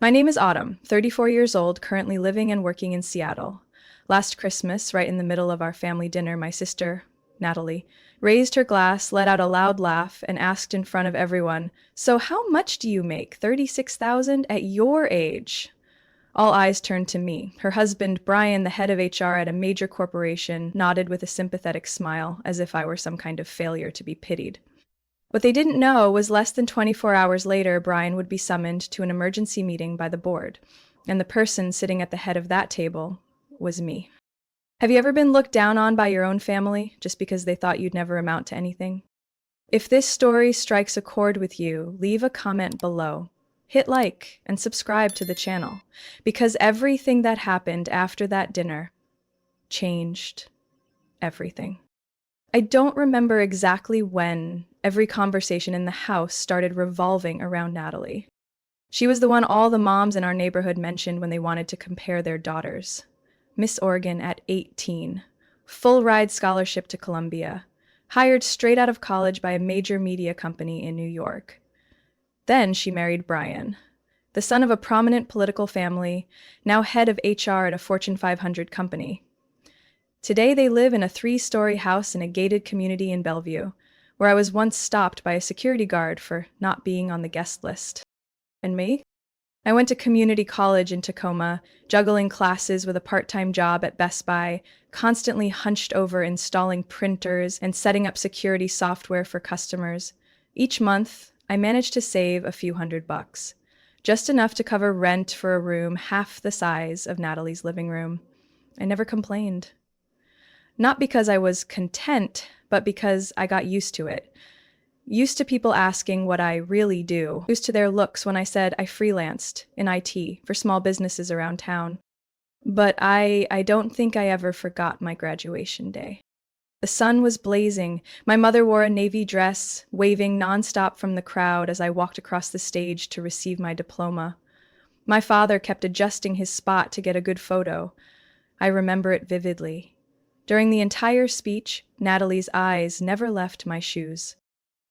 My name is Autumn, 34 years old, currently living and working in Seattle. Last Christmas, right in the middle of our family dinner, my sister, Natalie, raised her glass, let out a loud laugh, and asked in front of everyone, "So how much do you make? 36,000 at your age?" All eyes turned to me. Her husband, Brian, the head of HR at a major corporation, nodded with a sympathetic smile, as if I were some kind of failure to be pitied. What they didn't know was less than 24 hours later, Brian would be summoned to an emergency meeting by the board, and the person sitting at the head of that table was me. Have you ever been looked down on by your own family just because they thought you'd never amount to anything? If this story strikes a chord with you, leave a comment below. Hit like and subscribe to the channel, because everything that happened after that dinner changed everything. I don't remember exactly when every conversation in the house started revolving around Natalie. She was the one all the moms in our neighborhood mentioned when they wanted to compare their daughters. Miss Oregon at 18, full ride scholarship to Columbia, hired straight out of college by a major media company in New York. Then she married Brian, the son of a prominent political family, now head of HR at a Fortune 500 company. Today they live in a 3-story house in a gated community in Bellevue, where I was once stopped by a security guard for not being on the guest list. And me? I went to community college in Tacoma, juggling classes with a part-time job at Best Buy, constantly hunched over installing printers and setting up security software for customers. Each month, I managed to save a few $100, just enough to cover rent for a room half the size of Natalie's living room. I never complained. Not because I was content, but because I got used to it. Used to people asking what I really do. Used to their looks when I said I freelanced in IT for small businesses around town. But I don't think I ever forgot my graduation day. The sun was blazing. My mother wore a navy dress, waving nonstop from the crowd as I walked across the stage to receive my diploma. My father kept adjusting his spot to get a good photo. I remember it vividly. During the entire speech, Natalie's eyes never left my shoes.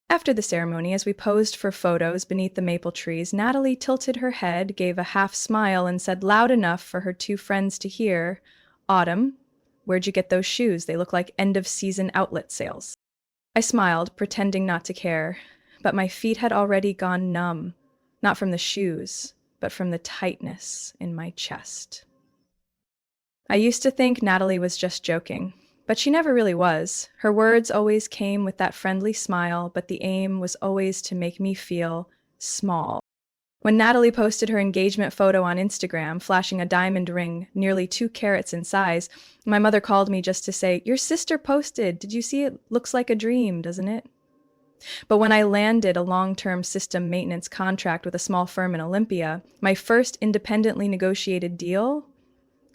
After the ceremony, as we posed for photos beneath the maple trees, Natalie tilted her head, gave a half smile, and said loud enough for her 2 friends to hear, "Autumn, where'd you get those shoes? They look like end-of-season outlet sales." I smiled, pretending not to care, but my feet had already gone numb, not from the shoes, but from the tightness in my chest. I used to think Natalie was just joking, but she never really was. Her words always came with that friendly smile, but the aim was always to make me feel small. When Natalie posted her engagement photo on Instagram, flashing a diamond ring nearly 2 carats in size, my mother called me just to say, "Your sister posted. Did you see it? Looks like a dream, doesn't it?" But when I landed a long-term system maintenance contract with a small firm in Olympia, my first independently negotiated deal,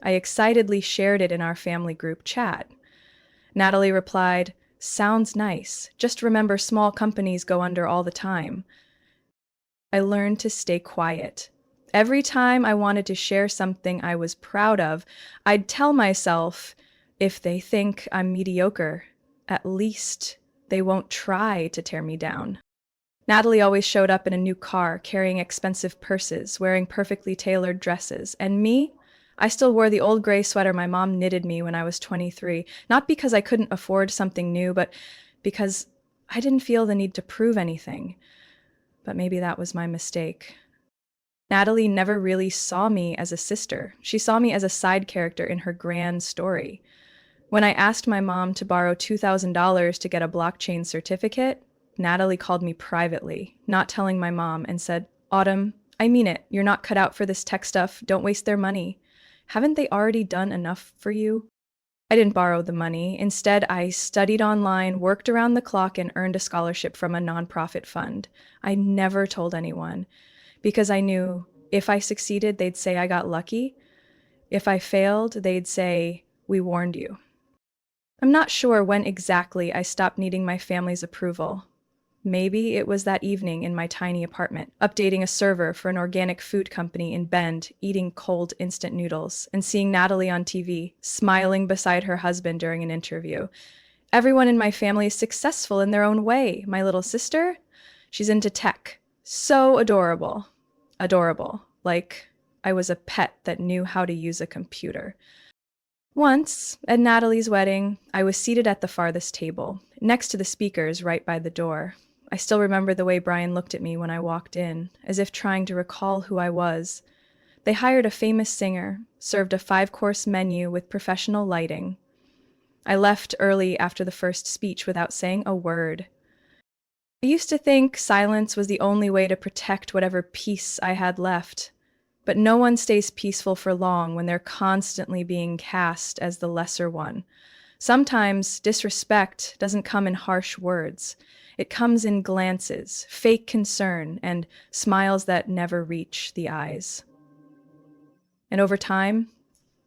I excitedly shared it in our family group chat. Natalie replied, "Sounds nice. Just remember small companies go under all the time." I learned to stay quiet. Every time I wanted to share something I was proud of, I'd tell myself, if they think I'm mediocre, at least they won't try to tear me down. Natalie always showed up in a new car, carrying expensive purses, wearing perfectly tailored dresses. And me? I still wore the old gray sweater my mom knitted me when I was 23, not because I couldn't afford something new, but because I didn't feel the need to prove anything. But maybe that was my mistake. Natalie never really saw me as a sister. She saw me as a side character in her grand story. When I asked my mom to borrow $2,000 to get a blockchain certificate, Natalie called me privately, not telling my mom, and said, "Autumn, I mean it. You're not cut out for this tech stuff. Don't waste their money. Haven't they already done enough for you?" I didn't borrow the money. Instead, I studied online, worked around the clock, and earned a scholarship from a nonprofit fund. I never told anyone, because I knew if I succeeded, they'd say I got lucky. If I failed, they'd say, "We warned you." I'm not sure when exactly I stopped needing my family's approval. Maybe it was that evening in my tiny apartment, updating a server for an organic food company in Bend, eating cold instant noodles, and seeing Natalie on TV, smiling beside her husband during an interview. Everyone in my family is successful in their own way. My little sister? She's into tech. So adorable. Adorable. like I was a pet that knew how to use a computer. Once, at Natalie's wedding, I was seated at the farthest table, next to the speakers right by the door. I still remember the way Brian looked at me when I walked in, as if trying to recall who I was. They hired a famous singer, served a 5-course menu with professional lighting. I left early after the first speech without saying a word. I used to think silence was the only way to protect whatever peace I had left. But no one stays peaceful for long when they're constantly being cast as the lesser one. Sometimes disrespect doesn't come in harsh words. It comes in glances, fake concern, and smiles that never reach the eyes. And over time,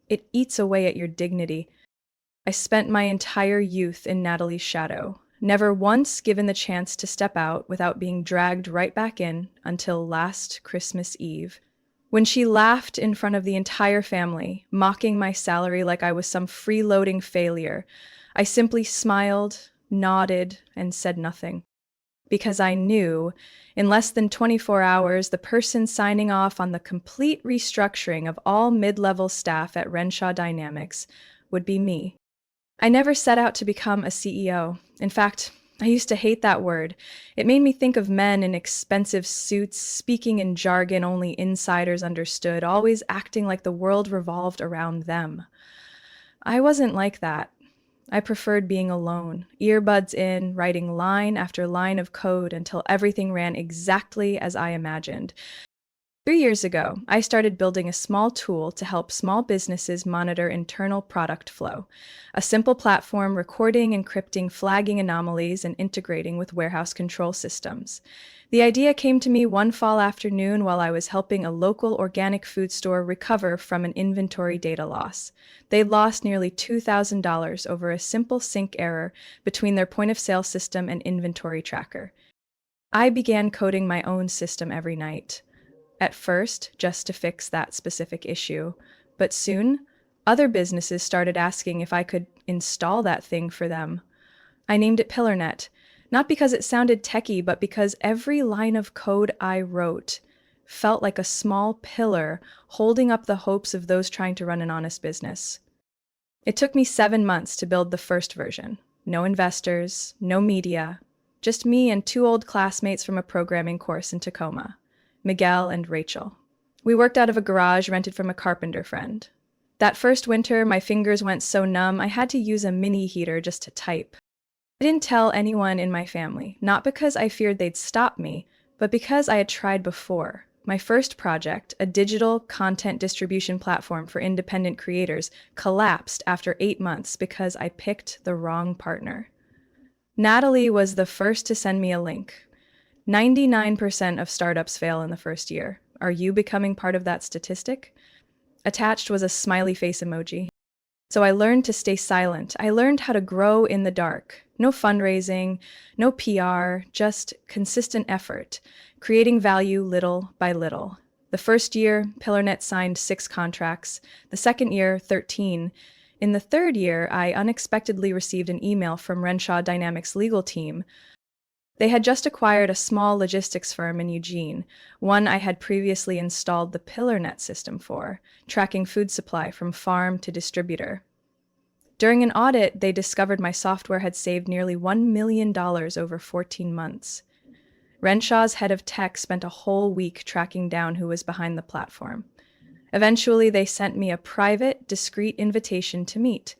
it eats away at your dignity. I spent my entire youth in Natalie's shadow, never once given the chance to step out without being dragged right back in until last Christmas Eve, when she laughed in front of the entire family, mocking my salary like I was some freeloading failure. I simply smiled, nodded, and said nothing. Because I knew, in less than 24 hours, the person signing off on the complete restructuring of all mid-level staff at Renshaw Dynamics would be me. I never set out to become a CEO. In fact, I used to hate that word. It made me think of men in expensive suits, speaking in jargon only insiders understood, always acting like the world revolved around them. I wasn't like that. I preferred being alone, earbuds in, writing line after line of code until everything ran exactly as I imagined. 3 years ago, I started building a small tool to help small businesses monitor internal product flow. A simple platform recording, encrypting, flagging anomalies, and integrating with warehouse control systems. The idea came to me one fall afternoon while I was helping a local organic food store recover from an inventory data loss. They'd lost nearly $2,000 over a simple sync error between their point-of-sale system and inventory tracker. I began coding my own system every night. At first, just to fix that specific issue. But soon, other businesses started asking if I could install that thing for them. I named it PillarNet, not because it sounded techy, but because every line of code I wrote felt like a small pillar holding up the hopes of those trying to run an honest business. It took me 7 months to build the first version. No investors, no media, just me and 2 old classmates from a programming course in Tacoma. Miguel and Rachel. We worked out of a garage rented from a carpenter friend. That first winter, my fingers went so numb I had to use a mini heater just to type. I didn't tell anyone in my family, not because I feared they'd stop me, but because I had tried before. My first project, a digital content distribution platform for independent creators, collapsed after 8 months because I picked the wrong partner. Natalie was the first to send me a link. 99% of startups fail in the first year. Are you becoming part of that statistic? Attached was a smiley face emoji. So I learned to stay silent. I learned how to grow in the dark. No fundraising, no PR, just consistent effort, creating value little by little. The first year, PillarNet signed 6 contracts. The second year, 13. In the third year, I unexpectedly received an email from Renshaw Dynamics' legal team. They had just acquired a small logistics firm in Eugene, one I had previously installed the PillarNet system for, tracking food supply from farm to distributor. During an audit, they discovered my software had saved nearly $1 million over 14 months. Renshaw's head of tech spent a whole week tracking down who was behind the platform. Eventually, they sent me a private, discreet invitation to meet.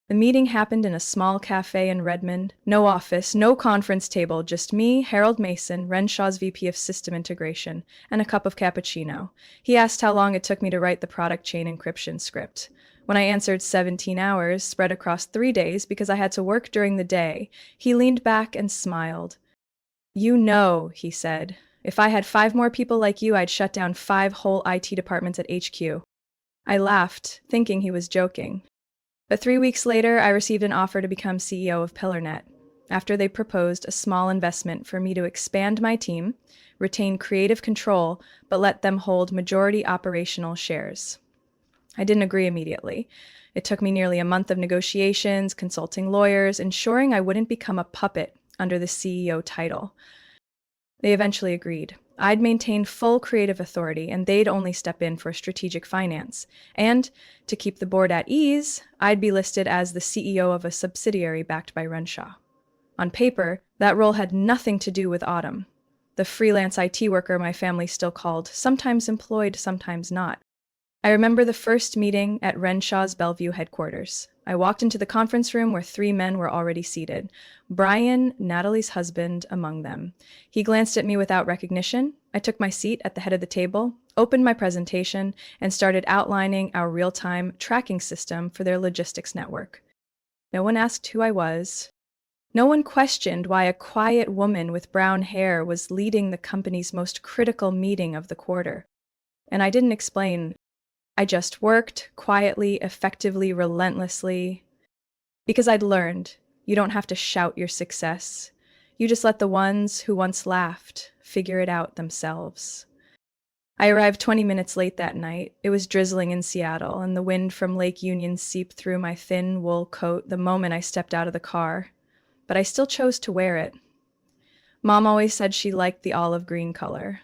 The meeting happened in a small cafe in Redmond. No office, no conference table, just me, Harold Mason, Renshaw's VP of System Integration, and a cup of cappuccino. He asked how long it took me to write the product chain encryption script. When I answered 17 hours, spread across 3 days because I had to work during the day, he leaned back and smiled. "You know," he said, "if I had 5 more people like you, I'd shut down 5 whole IT departments at HQ." I laughed, thinking he was joking. But 3 weeks later, I received an offer to become CEO of PillarNet, after they proposed a small investment for me to expand my team, retain creative control, but let them hold majority operational shares. I didn't agree immediately. It took me nearly a month of negotiations, consulting lawyers, ensuring I wouldn't become a puppet under the CEO title. They eventually agreed. I'd maintain full creative authority, and they'd only step in for strategic finance. And to keep the board at ease, I'd be listed as the CEO of a subsidiary backed by Renshaw. On paper, that role had nothing to do with Autumn, the freelance IT worker my family still called, sometimes employed, sometimes not. I remember the first meeting at Renshaw's Bellevue headquarters. I walked into the conference room where three men were already seated, Brian, Natalie's husband, among them. He glanced at me without recognition. I took my seat at the head of the table, opened my presentation, and started outlining our real-time tracking system for their logistics network. No one asked who I was. No one questioned why a quiet woman with brown hair was leading the company's most critical meeting of the quarter. And I didn't explain. I just worked quietly, effectively, relentlessly. Because I'd learned, you don't have to shout your success. You just let the ones who once laughed figure it out themselves. I arrived 20 minutes late that night. It was drizzling in Seattle, and the wind from Lake Union seeped through my thin wool coat the moment I stepped out of the car. But I still chose to wear it. Mom always said she liked the olive green color.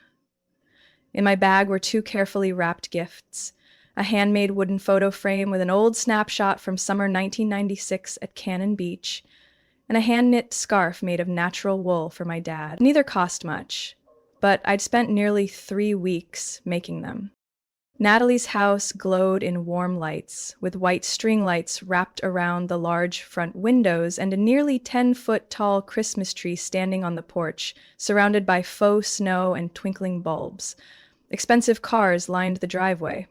In my bag were two carefully wrapped gifts: a handmade wooden photo frame with an old snapshot from summer 1996 at Cannon Beach, and a hand-knit scarf made of natural wool for my dad. Neither cost much, but I'd spent nearly 3 weeks making them. Natalie's house glowed in warm lights, with white string lights wrapped around the large front windows and a nearly 10-foot-tall Christmas tree standing on the porch, surrounded by faux snow and twinkling bulbs. Expensive cars lined the driveway.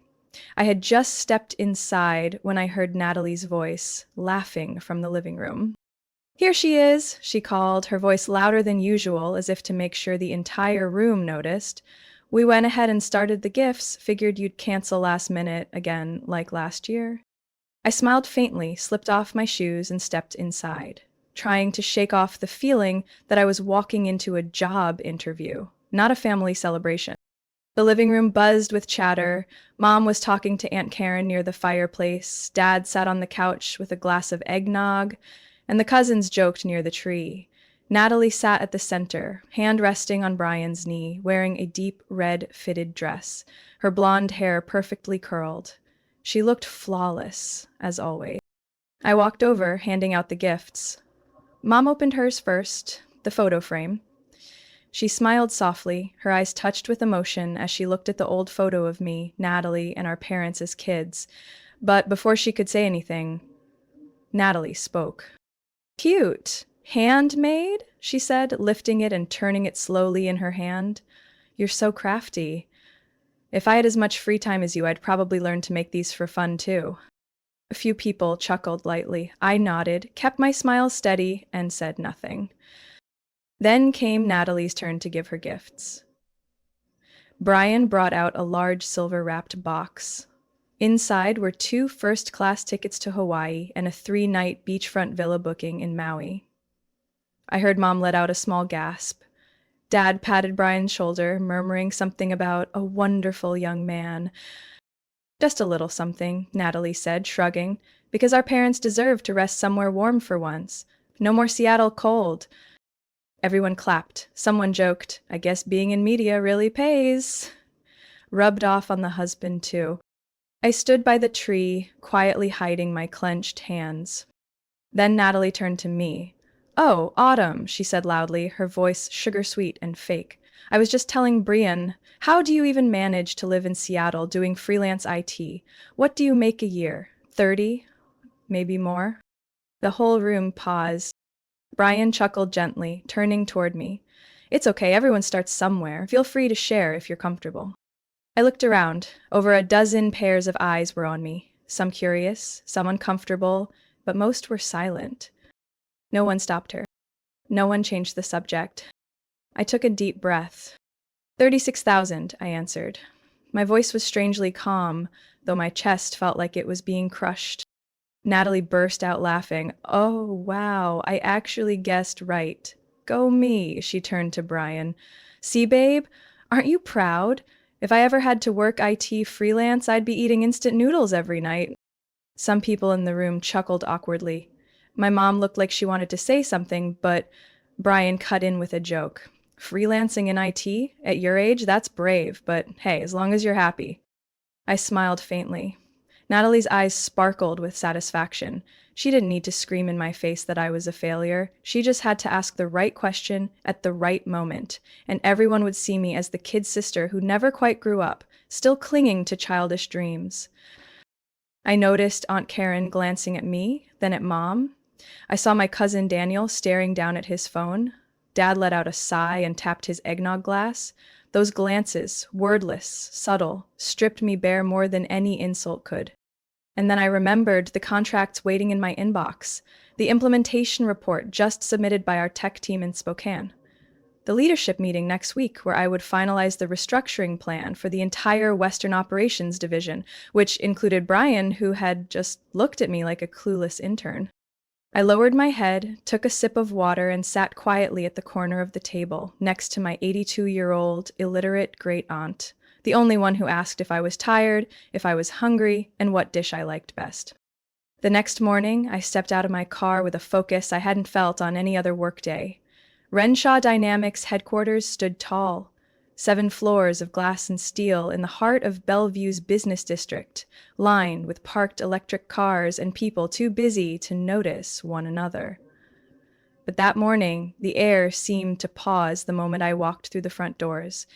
I had just stepped inside when I heard Natalie's voice, laughing from the living room. "Here she is," she called, her voice louder than usual, as if to make sure the entire room noticed. "We went ahead and started the gifts, figured you'd cancel last minute again, like last year." I smiled faintly, slipped off my shoes, and stepped inside, trying to shake off the feeling that I was walking into a job interview, not a family celebration. The living room buzzed with chatter. Mom was talking to Aunt Karen near the fireplace. Dad sat on the couch with a glass of eggnog, and the cousins joked near the tree. Natalie sat at the center, hand resting on Brian's knee, wearing a deep red fitted dress, her blonde hair perfectly curled. She looked flawless, as always. I walked over, handing out the gifts. Mom opened hers first, the photo frame. She smiled softly, her eyes touched with emotion as she looked at the old photo of me, Natalie, and our parents as kids. But before she could say anything, Natalie spoke. "Cute. Handmade?" she said, lifting it and turning it slowly in her hand. "You're so crafty. If I had as much free time as you, I'd probably learn to make these for fun, too." A few people chuckled lightly. I nodded, kept my smile steady, and said nothing. Then came Natalie's turn to give her gifts. Brian brought out a large silver-wrapped box. Inside were 2 first-class tickets to Hawaii and a 3-night beachfront villa booking in Maui. I heard Mom let out a small gasp. Dad patted Brian's shoulder, murmuring something about a wonderful young man. "Just a little something," Natalie said, shrugging, "because our parents deserve to rest somewhere warm for once. No more Seattle cold." Everyone clapped. Someone joked, "I guess being in media really pays." Rubbed off on the husband, too. I stood by the tree, quietly hiding my clenched hands. Then Natalie turned to me. "Oh, Autumn," she said loudly, her voice sugar-sweet and fake. "I was just telling Brian, how do you even manage to live in Seattle doing freelance IT? What do you make a year? 30? Maybe more?" The whole room paused. Brian chuckled gently, turning toward me. "It's okay, everyone starts somewhere. Feel free to share if you're comfortable." I looked around. Over a dozen pairs of eyes were on me, some curious, some uncomfortable, but most were silent. No one stopped her. No one changed the subject. I took a deep breath. 36,000, I answered. My voice was strangely calm, though my chest felt like it was being crushed. Natalie burst out laughing. "Oh, wow, I actually guessed right. Go me," she turned to Brian. "See, babe, aren't you proud? If I ever had to work IT freelance, I'd be eating instant noodles every night." Some people in the room chuckled awkwardly. My mom looked like she wanted to say something, but Brian cut in with a joke. Freelancing in IT? At your age, that's brave, but hey, as long as you're happy. I smiled faintly. Natalie's eyes sparkled with satisfaction. She didn't need to scream in my face that I was a failure. She just had to ask the right question at the right moment, and everyone would see me as the kid sister who never quite grew up, still clinging to childish dreams. I noticed Aunt Karen glancing at me, then at Mom. I saw my cousin Daniel staring down at his phone. Dad let out a sigh and tapped his eggnog glass. Those glances, wordless, subtle, stripped me bare more than any insult could. And then I remembered the contracts waiting in my inbox, the implementation report just submitted by our tech team in Spokane, the leadership meeting next week where I would finalize the restructuring plan for the entire Western Operations Division, which included Brian, who had just looked at me like a clueless intern. I lowered my head, took a sip of water, and sat quietly at the corner of the table, next to my 82-year-old, illiterate great-aunt, the only one who asked if I was tired, if I was hungry, and what dish I liked best. The next morning, I stepped out of my car with a focus I hadn't felt on any other workday. Renshaw Dynamics headquarters stood tall, 7 floors of glass and steel in the heart of Bellevue's business district, lined with parked electric cars and people too busy to notice one another. But that morning, the air seemed to pause the moment I walked through the front doors.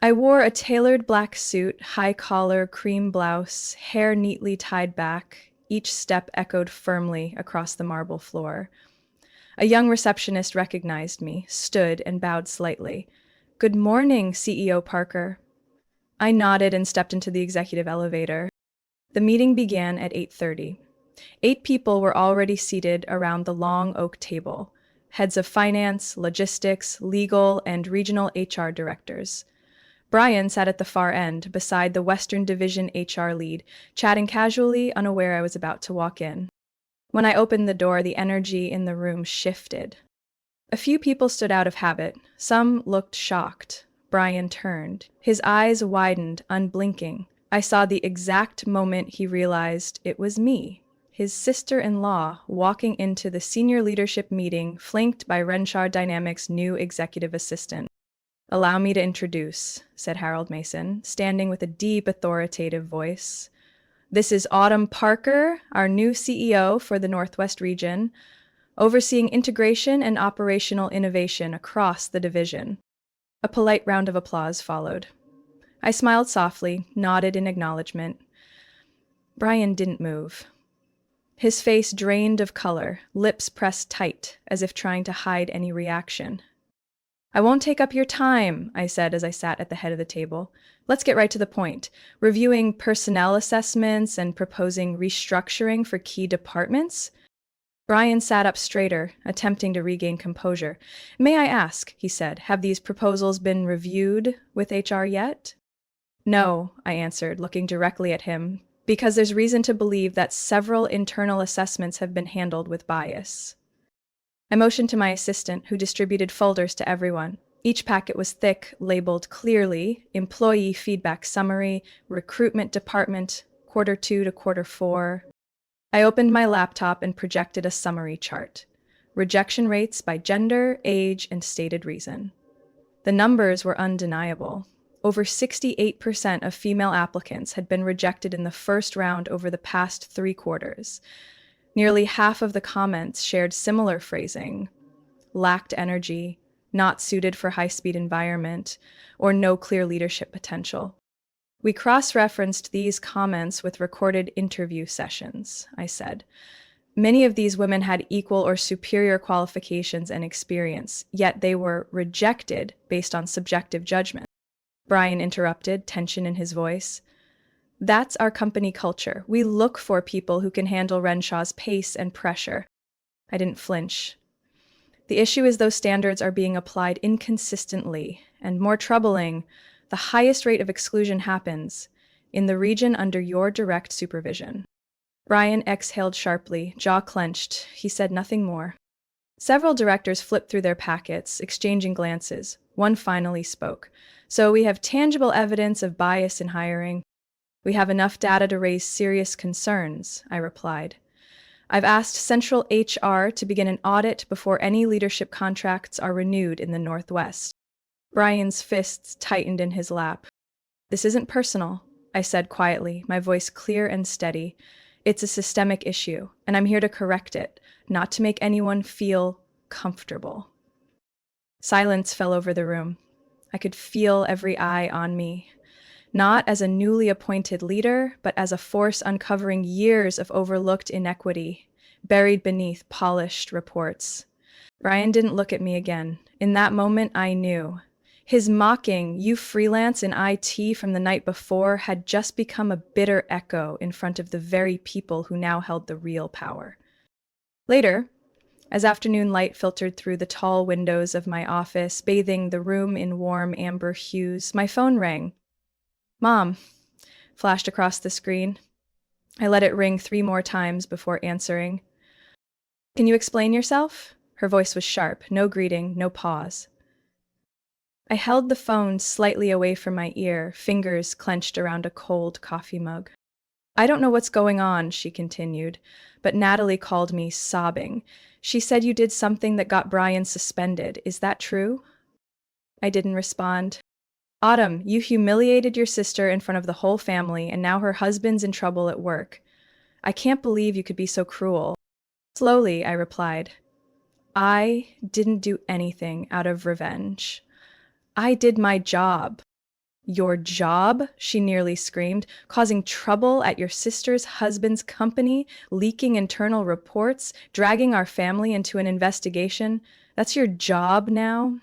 I wore a tailored black suit, high collar, cream blouse, hair neatly tied back. Each step echoed firmly across the marble floor. A young receptionist recognized me, stood, and bowed slightly. "Good morning, CEO Parker." I nodded and stepped into the executive elevator. The meeting began at 8:30. 8 people were already seated around the long oak table, heads of finance, logistics, legal, and regional HR directors. Brian sat at the far end, beside the Western Division HR lead, chatting casually, unaware I was about to walk in. When I opened the door, the energy in the room shifted. A few people stood out of habit. Some looked shocked. Brian turned. His eyes widened, unblinking. I saw the exact moment he realized it was me, his sister-in-law, walking into the senior leadership meeting, flanked by Renshaw Dynamics' new executive assistant. "Allow me to introduce," said Harold Mason, standing with a deep, authoritative voice. "This is Autumn Parker, our new CEO for the Northwest region, overseeing integration and operational innovation across the division." A polite round of applause followed. I smiled softly, nodded in acknowledgement. Brian didn't move. His face drained of color, lips pressed tight, as if trying to hide any reaction. "I won't take up your time," I said as I sat at the head of the table. "Let's get right to the point. Reviewing personnel assessments and proposing restructuring for key departments?" Brian sat up straighter, attempting to regain composure. "May I ask," he said, "have these proposals been reviewed with HR yet?" "No," I answered, looking directly at him, "because there's reason to believe that several internal assessments have been handled with bias." I motioned to my assistant, who distributed folders to everyone. Each packet was thick, labeled clearly, Employee Feedback Summary, Recruitment Department, Q2 to Q4. I opened my laptop and projected a summary chart. Rejection rates by gender, age, and stated reason. The numbers were undeniable. Over 68% of female applicants had been rejected in the first round over the past 3 quarters. Nearly half of the comments shared similar phrasing: lacked energy, not suited for high-speed environment, or no clear leadership potential. We cross-referenced these comments with recorded interview sessions, I said. Many of these women had equal or superior qualifications and experience, yet they were rejected based on subjective judgment. Brian interrupted, tension in his voice. "That's our company culture. We look for people who can handle Renshaw's pace and pressure." I didn't flinch. "The issue is those standards are being applied inconsistently, and more troubling, the highest rate of exclusion happens in the region under your direct supervision." Brian exhaled sharply, jaw clenched. He said nothing more. Several directors flipped through their packets, exchanging glances. One finally spoke. "So we have tangible evidence of bias in hiring." "We have enough data to raise serious concerns," I replied. I've asked Central HR to begin an audit before any leadership contracts are renewed in the Northwest. Brian's fists tightened in his lap. This isn't personal, I said quietly, my voice clear and steady. It's a systemic issue, and I'm here to correct it, not to make anyone feel comfortable. Silence fell over the room. I could feel every eye on me, not as a newly appointed leader, but as a force uncovering years of overlooked inequity, buried beneath polished reports. Brian didn't look at me again. In that moment, I knew. His mocking, "You freelance in IT" from the night before had just become a bitter echo in front of the very people who now held the real power. Later, as afternoon light filtered through the tall windows of my office, bathing the room in warm amber hues, my phone rang. "Mom," flashed across the screen. I let it ring 3 more times before answering. "Can you explain yourself?" Her voice was sharp, no greeting, no pause. I held the phone slightly away from my ear, fingers clenched around a cold coffee mug. "I don't know what's going on," she continued, "but Natalie called me sobbing. She said you did something that got Brian suspended. Is that true?" I didn't respond. "Autumn, you humiliated your sister in front of the whole family, and now her husband's in trouble at work. I can't believe you could be so cruel." Slowly, I replied, "I didn't do anything out of revenge. I did my job." "Your job?" she nearly screamed. "Causing trouble at your sister's husband's company, leaking internal reports, dragging our family into an investigation. That's your job now?"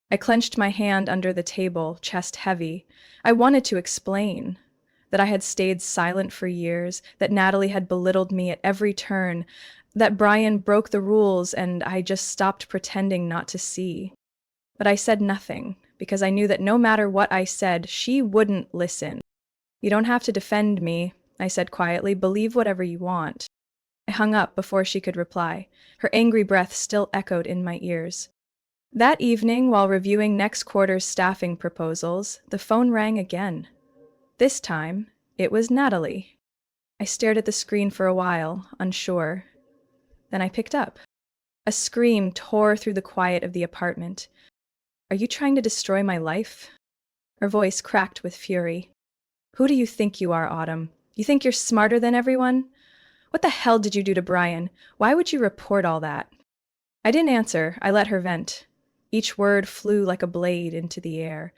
I clenched my hand under the table, chest heavy. I wanted to explain that I had stayed silent for years, that Natalie had belittled me at every turn, that Brian broke the rules and I just stopped pretending not to see. But I said nothing, because I knew that no matter what I said, she wouldn't listen. "You don't have to defend me," I said quietly. "Believe whatever you want." I hung up before she could reply. Her angry breath still echoed in my ears. That evening, while reviewing next quarter's staffing proposals, the phone rang again. This time, it was Natalie. I stared at the screen for a while, unsure. Then I picked up. A scream tore through the quiet of the apartment. "Are you trying to destroy my life?" Her voice cracked with fury. "Who do you think you are, Autumn? You think you're smarter than everyone? What the hell did you do to Brian? Why would you report all that?" I didn't answer. I let her vent. Each word flew like a blade into the air.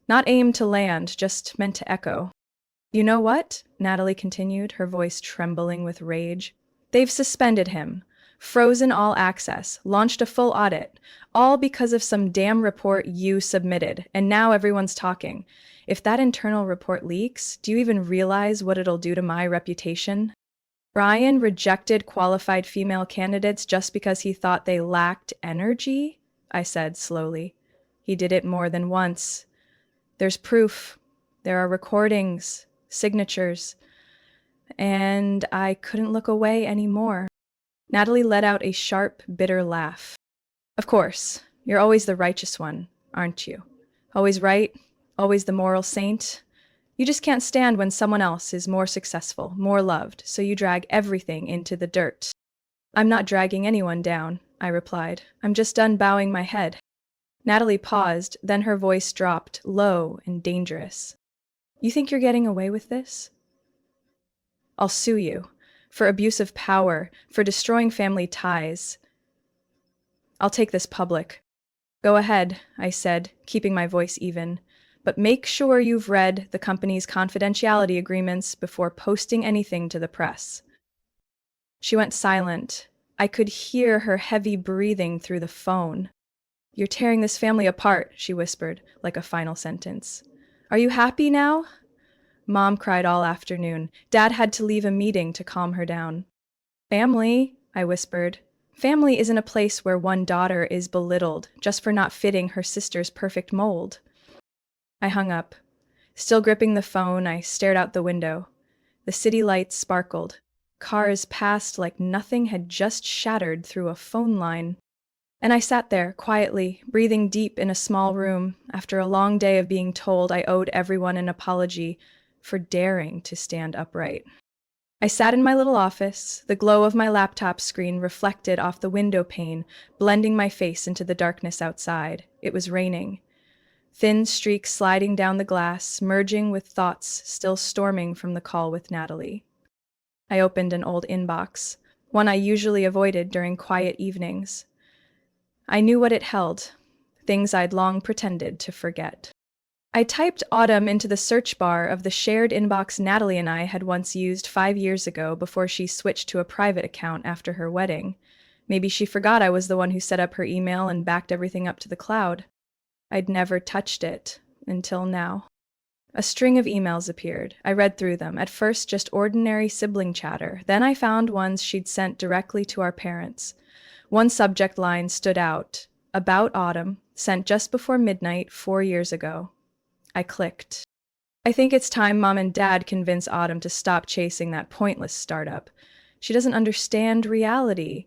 Not aimed to land, just meant to echo. "You know what?" Natalie continued, her voice trembling with rage. "They've suspended him, frozen all access, launched a full audit, all because of some damn report you submitted, and now everyone's talking. If that internal report leaks, do you even realize what it'll do to my reputation? Brian rejected qualified female candidates just because he thought they lacked energy?" I said slowly. "He did it more than once. There's proof. There are recordings, signatures." And I couldn't look away anymore. Natalie let out a sharp, bitter laugh. "Of course, you're always the righteous one, aren't you? Always right, always the moral saint. You just can't stand when someone else is more successful, more loved, so you drag everything into the dirt." "I'm not dragging anyone down," I replied. "I'm just done bowing my head." Natalie paused, then her voice dropped, low and dangerous. "You think you're getting away with this? I'll sue you. For abuse of power, for destroying family ties. I'll take this public." "Go ahead," I said, keeping my voice even. "But make sure you've read the company's confidentiality agreements before posting anything to the press." She went silent. I could hear her heavy breathing through the phone. "You're tearing this family apart," she whispered, like a final sentence. "Are you happy now?" Mom cried all afternoon. Dad had to leave a meeting to calm her down. "Family," I whispered. "Family isn't a place where one daughter is belittled just for not fitting her sister's perfect mold." I hung up. Still gripping the phone, I stared out the window. The city lights sparkled. Cars passed like nothing had just shattered through a phone line. And I sat there, quietly, breathing deep in a small room, after a long day of being told I owed everyone an apology for daring to stand upright. I sat in my little office, the glow of my laptop screen reflected off the window pane, blending my face into the darkness outside. It was raining. Thin streaks sliding down the glass, merging with thoughts still storming from the call with Natalie. I opened an old inbox, one I usually avoided during quiet evenings. I knew what it held, things I'd long pretended to forget. I typed autumn into the search bar of the shared inbox Natalie and I had once used 5 years ago before she switched to a private account after her wedding. Maybe she forgot I was the one who set up her email and backed everything up to the cloud. I'd never touched it until now. A string of emails appeared. I read through them, at first just ordinary sibling chatter. Then I found ones she'd sent directly to our parents. One subject line stood out, "About Autumn, sent just before midnight 4 years ago." I clicked. I think it's time Mom and Dad convince Autumn to stop chasing that pointless startup. She doesn't understand reality.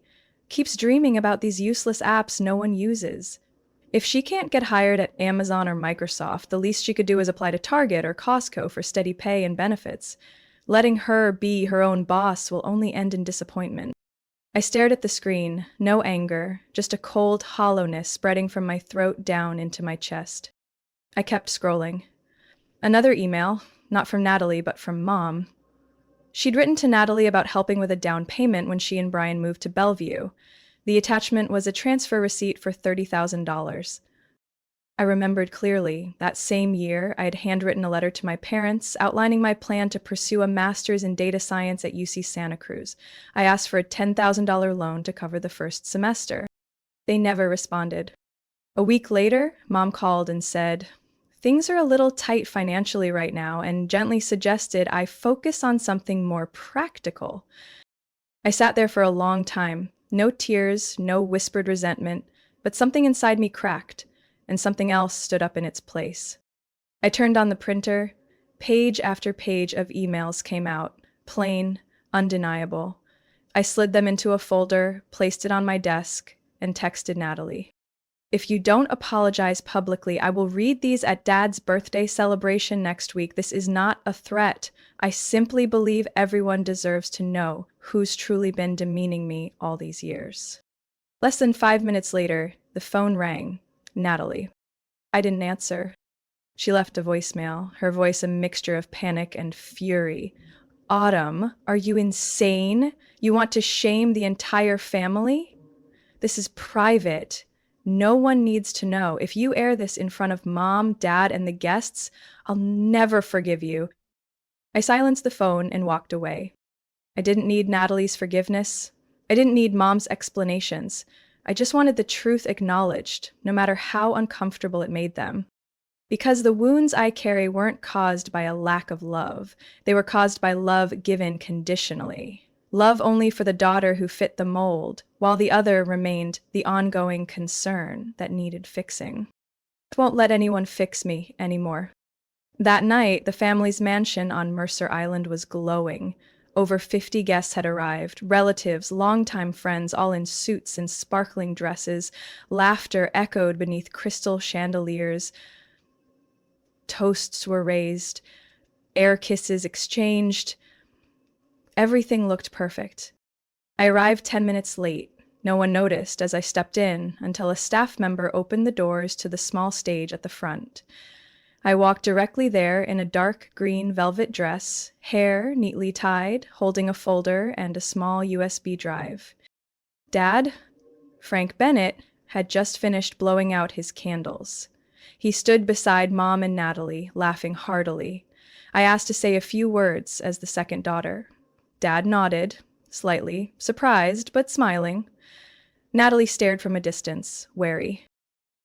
Keeps dreaming about these useless apps no one uses. If she can't get hired at Amazon or Microsoft, the least she could do is apply to Target or Costco for steady pay and benefits. Letting her be her own boss will only end in disappointment. I stared at the screen, no anger, just a cold hollowness spreading from my throat down into my chest. I kept scrolling. Another email, not from Natalie, but from Mom. She'd written to Natalie about helping with a down payment when she and Brian moved to Bellevue. The attachment was a transfer receipt for $30,000. I remembered clearly, that same year, I had handwritten a letter to my parents outlining my plan to pursue a master's in data science at UC Santa Cruz. I asked for a $10,000 loan to cover the first semester. They never responded. A week later, Mom called and said, "Things are a little tight financially right now," and gently suggested I focus on something more practical. I sat there for a long time. No tears, no whispered resentment, but something inside me cracked, and something else stood up in its place. I turned on the printer. Page after page of emails came out, plain, undeniable. I slid them into a folder, placed it on my desk, and texted Natalie. "If you don't apologize publicly, I will read these at Dad's birthday celebration next week. This is not a threat. I simply believe everyone deserves to know who's truly been demeaning me all these years." Less than 5 minutes later, the phone rang. Natalie. I didn't answer. She left a voicemail, her voice a mixture of panic and fury. "Autumn, are you insane? You want to shame the entire family? This is private. No one needs to know. If you air this in front of Mom, Dad, and the guests, I'll never forgive you." I silenced the phone and walked away. I didn't need Natalie's forgiveness. I didn't need Mom's explanations. I just wanted the truth acknowledged, no matter how uncomfortable it made them. Because the wounds I carry weren't caused by a lack of love. They were caused by love given conditionally. Love only for the daughter who fit the mold, while the other remained the ongoing concern that needed fixing. I won't let anyone fix me anymore. That night, the family's mansion on Mercer Island was glowing. Over 50 guests had arrived, relatives, longtime friends, all in suits and sparkling dresses. Laughter echoed beneath crystal chandeliers. Toasts were raised, air kisses exchanged. Everything looked perfect. I arrived 10 minutes late. No one noticed as I stepped in until a staff member opened the doors to the small stage at the front. I walked directly there in a dark green velvet dress, hair neatly tied, holding a folder and a small USB drive. Dad, Frank Bennett, had just finished blowing out his candles. He stood beside Mom and Natalie, laughing heartily. I asked to say a few words as the second daughter. Dad nodded, slightly, surprised but smiling. Natalie stared from a distance, wary.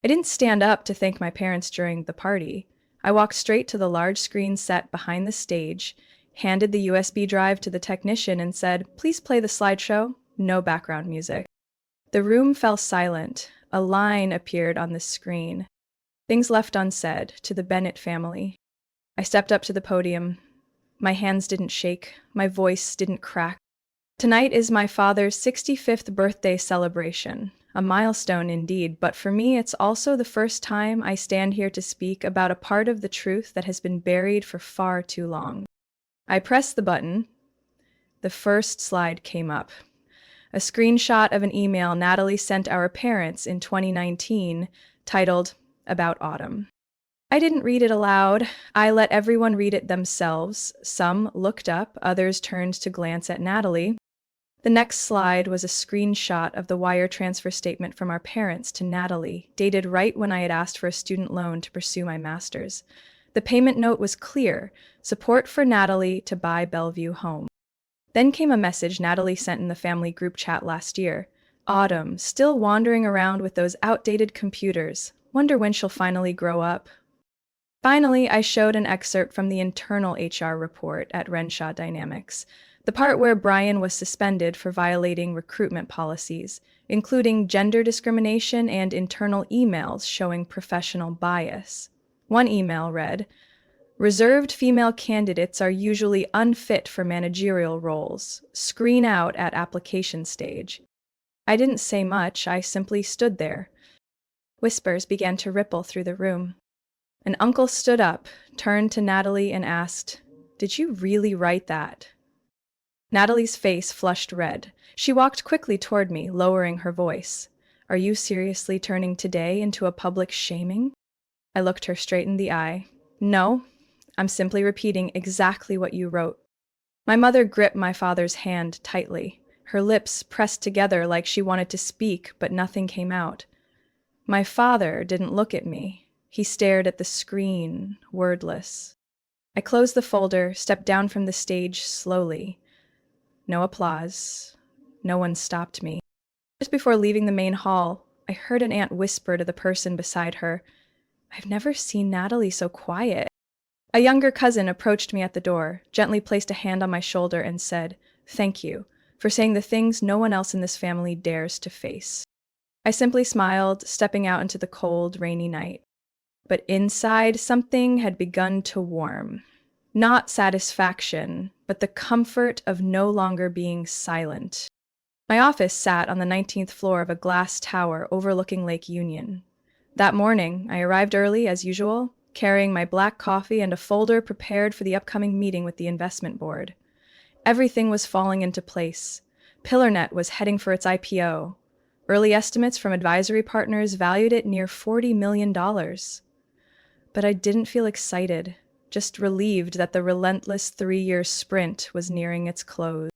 I didn't stand up to thank my parents during the party. I walked straight to the large screen set behind the stage, handed the USB drive to the technician and said, "Please play the slideshow, no background music." The room fell silent. A line appeared on the screen. "Things left unsaid to the Bennett family." I stepped up to the podium. My hands didn't shake. My voice didn't crack. "Tonight is my father's 65th birthday celebration. A milestone indeed, but for me it's also the first time I stand here to speak about a part of the truth that has been buried for far too long." I pressed the button. The first slide came up. A screenshot of an email Natalie sent our parents in 2019 titled, "About Autumn." I didn't read it aloud. I let everyone read it themselves. Some looked up, others turned to glance at Natalie. The next slide was a screenshot of the wire transfer statement from our parents to Natalie, dated right when I had asked for a student loan to pursue my master's. The payment note was clear: support for Natalie to buy Bellevue home. Then came a message Natalie sent in the family group chat last year. "Autumn, still wandering around with those outdated computers. Wonder when she'll finally grow up." Finally, I showed an excerpt from the internal HR report at Renshaw Dynamics, the part where Brian was suspended for violating recruitment policies, including gender discrimination and internal emails showing professional bias. One email read, "Reserved female candidates are usually unfit for managerial roles. Screen out at application stage." I didn't say much, I simply stood there. Whispers began to ripple through the room. An uncle stood up, turned to Natalie and asked, "Did you really write that?" Natalie's face flushed red. She walked quickly toward me, lowering her voice. "Are you seriously turning today into a public shaming?" I looked her straight in the eye. "No, I'm simply repeating exactly what you wrote." My mother gripped my father's hand tightly. Her lips pressed together like she wanted to speak, but nothing came out. My father didn't look at me. He stared at the screen, wordless. I closed the folder, stepped down from the stage slowly. No applause. No one stopped me. Just before leaving the main hall, I heard an aunt whisper to the person beside her, "I've never seen Natalie so quiet." A younger cousin approached me at the door, gently placed a hand on my shoulder and said, "Thank you for saying the things no one else in this family dares to face." I simply smiled, stepping out into the cold, rainy night. But inside, something had begun to warm. Not satisfaction, but the comfort of no longer being silent. My office sat on the 19th floor of a glass tower overlooking Lake Union. That morning, I arrived early, as usual, carrying my black coffee and a folder prepared for the upcoming meeting with the investment board. Everything was falling into place. PillarNet was heading for its IPO. Early estimates from advisory partners valued it near $40 million. But I didn't feel excited, just relieved that the relentless 3-year sprint was nearing its close.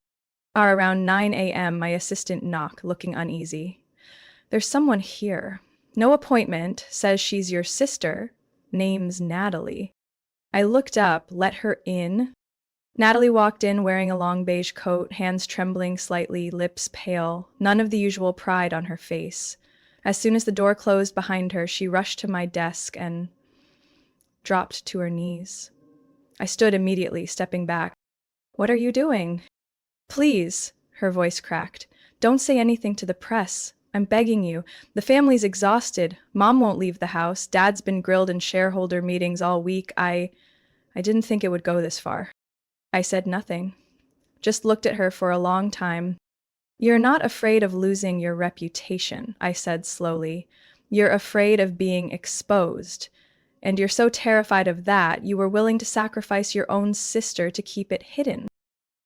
Around 9 a.m., my assistant knocked, looking uneasy. "There's someone here. No appointment, says she's your sister. Name's Natalie." I looked up, let her in. Natalie walked in wearing a long beige coat, hands trembling slightly, lips pale, none of the usual pride on her face. As soon as the door closed behind her, she rushed to my desk and dropped to her knees. I stood immediately, stepping back. "What are you doing?" "Please," her voice cracked, "don't say anything to the press. I'm begging you. The family's exhausted. Mom won't leave the house. Dad's been grilled in shareholder meetings all week. I didn't think it would go this far." I said nothing, just looked at her for a long time. "You're not afraid of losing your reputation," I said slowly. "You're afraid of being exposed. And you're so terrified of that, you were willing to sacrifice your own sister to keep it hidden.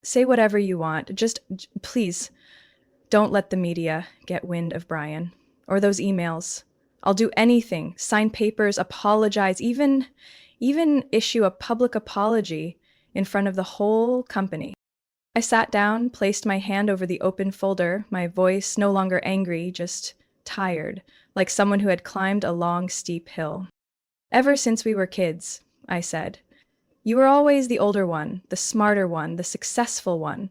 Say whatever you want. Just, please, don't let the media get wind of Brian. Or those emails. I'll do anything. Sign papers, apologize, even issue a public apology in front of the whole company." I sat down, placed my hand over the open folder, my voice no longer angry, just tired, like someone who had climbed a long, steep hill. "Ever since we were kids," I said, "you were always the older one, the smarter one, the successful one.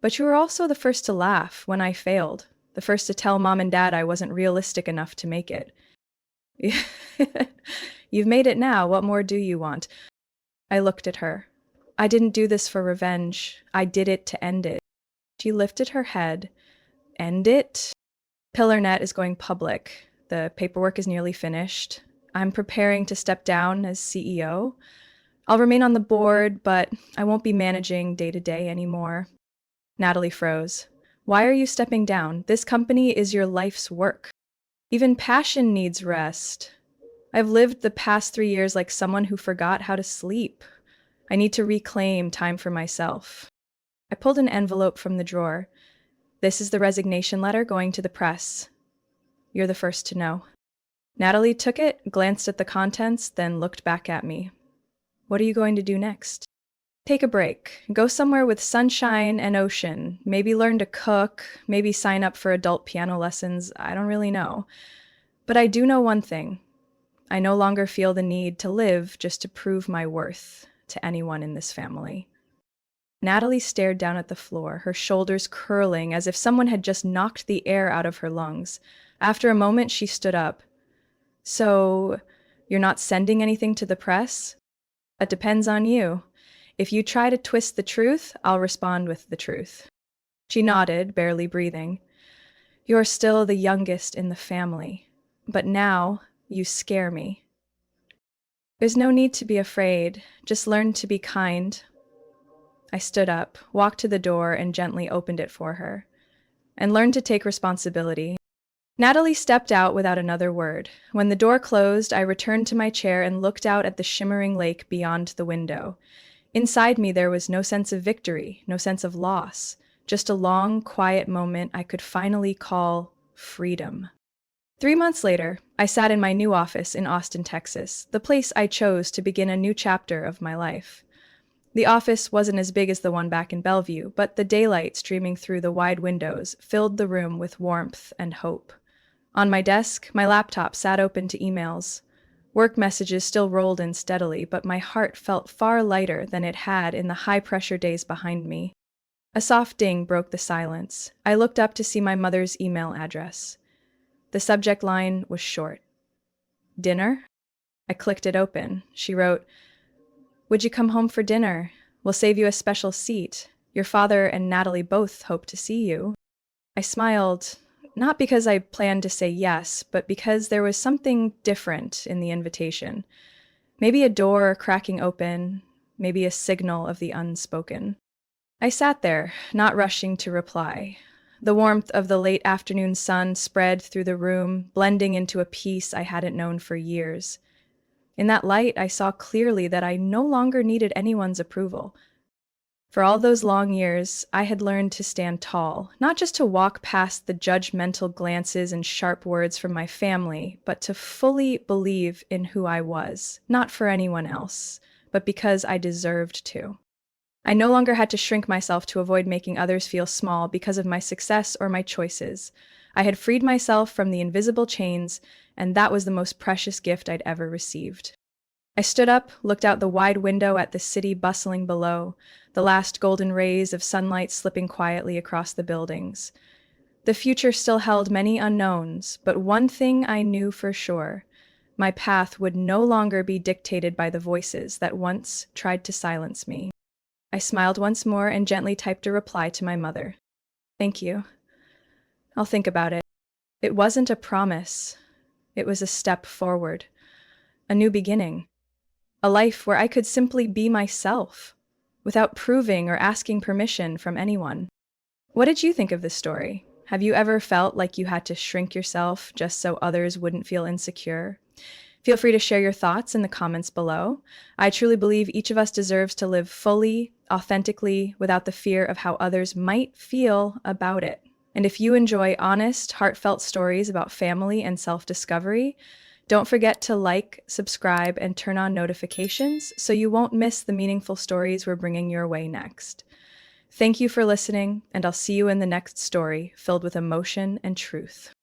But you were also the first to laugh when I failed, the first to tell Mom and Dad I wasn't realistic enough to make it." "You've made it now. What more do you want?" I looked at her. "I didn't do this for revenge. I did it to end it." She lifted her head. "End it?" "PillarNet is going public. The paperwork is nearly finished. I'm preparing to step down as CEO. I'll remain on the board, but I won't be managing day-to-day anymore." Natalie froze. "Why are you stepping down? This company is your life's work. Even passion needs rest. I've lived the past 3 years like someone who forgot how to sleep. I need to reclaim time for myself." I pulled an envelope from the drawer. This is the resignation letter going to the press. You're the first to know. Natalie took it, glanced at the contents, then looked back at me. What are you going to do next? Take a break. Go somewhere with sunshine and ocean. Maybe learn to cook. Maybe sign up for adult piano lessons. I don't really know. But I do know one thing. I no longer feel the need to live just to prove my worth to anyone in this family. Natalie stared down at the floor, her shoulders curling as if someone had just knocked the air out of her lungs. After a moment, she stood up. So, you're not sending anything to the press? That depends on you. If you try to twist the truth, I'll respond with the truth. She nodded, barely breathing. You're still the youngest in the family, but now you scare me. There's no need to be afraid. Just learn to be kind. I stood up, walked to the door, and gently opened it for her. And learned to take responsibility. Natalie stepped out without another word. When the door closed, I returned to my chair and looked out at the shimmering lake beyond the window. Inside me, there was no sense of victory, no sense of loss, just a long, quiet moment I could finally call freedom. 3 months later, I sat in my new office in Austin, Texas, the place I chose to begin a new chapter of my life. The office wasn't as big as the one back in Bellevue, but the daylight streaming through the wide windows filled the room with warmth and hope. On my desk, my laptop sat open to emails. Work messages still rolled in steadily, but my heart felt far lighter than it had in the high-pressure days behind me. A soft ding broke the silence. I looked up to see my mother's email address. The subject line was short. Dinner? I clicked it open. She wrote, Would you come home for dinner? We'll save you a special seat. Your father and Natalie both hope to see you. I smiled, not because I planned to say yes, but because there was something different in the invitation. Maybe a door cracking open, maybe a signal of the unspoken. I sat there, not rushing to reply. The warmth of the late afternoon sun spread through the room, blending into a peace I hadn't known for years. In that light, I saw clearly that I no longer needed anyone's approval. For all those long years, I had learned to stand tall, not just to walk past the judgmental glances and sharp words from my family, but to fully believe in who I was, not for anyone else, but because I deserved to. I no longer had to shrink myself to avoid making others feel small because of my success or my choices. I had freed myself from the invisible chains, and that was the most precious gift I'd ever received. I stood up, looked out the wide window at the city bustling below, the last golden rays of sunlight slipping quietly across the buildings. The future still held many unknowns, but one thing I knew for sure. My path would no longer be dictated by the voices that once tried to silence me. I smiled once more and gently typed a reply to my mother. Thank you. I'll think about it. It wasn't a promise. It was a step forward. A new beginning. A life where I could simply be myself, without proving or asking permission from anyone. What did you think of this story? Have you ever felt like you had to shrink yourself just so others wouldn't feel insecure? Feel free to share your thoughts in the comments below. I truly believe each of us deserves to live fully, authentically, without the fear of how others might feel about it. And if you enjoy honest, heartfelt stories about family and self-discovery, don't forget to like, subscribe, and turn on notifications so you won't miss the meaningful stories we're bringing your way next. Thank you for listening, and I'll see you in the next story filled with emotion and truth.